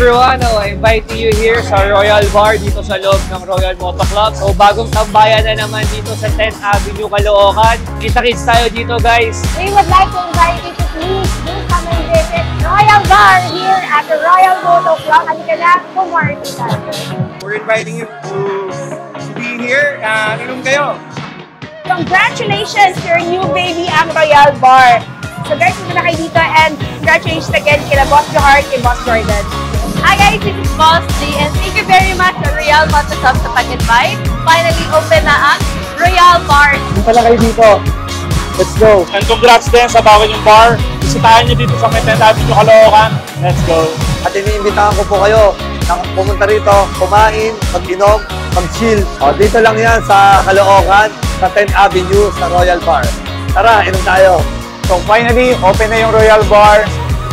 everyone, I invite you here sa Royal Bar dito sa loob ng Royal Moto Club. So bagong tambayan na naman dito sa 10th Avenue, Caloocan. Kita-kits tayo dito guys. We would like to invite you to please do come and visit Royal Bar here at the Royal Moto Club. Halika na, pumarty tayo. We're inviting you to be here. Inom kayo. Congratulations to your new baby ang Royal Bar. So guys, punta na kayo dito and congratulations again kila Boss Johar and Boss Jordan. Hi guys, this is Boss G and thank you very much sa Royal Moto Club sa pag-invite. Finally open na ang Royal Bar. Punta na kayo dito. Let's go. And congrats din sa bago yung bar. Bisitahan nyo dito sa 10th Avenue, Caloocan. Let's go. At iniimbitahan ko po kayo na pumunta rito, kumain, mag-inom, mag-chill. O, dito lang yan sa Caloocan, sa 10th Avenue, sa Royal Bar. Tara, inom tayo. So finally, open na yung Royal Bar.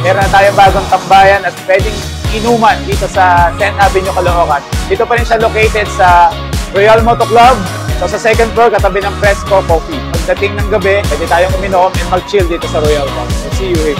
Meron na tayong bagong tambayan at pwedeng inuman dito sa 10th Avenue, Caloocan. Dito pa rin siya located sa Royal Moto Club. So sa second floor, katabi ng Fresco Coffee. Pagdating ng gabi, pwede tayong uminom and mag-chill dito sa Royal Bar. So see you here.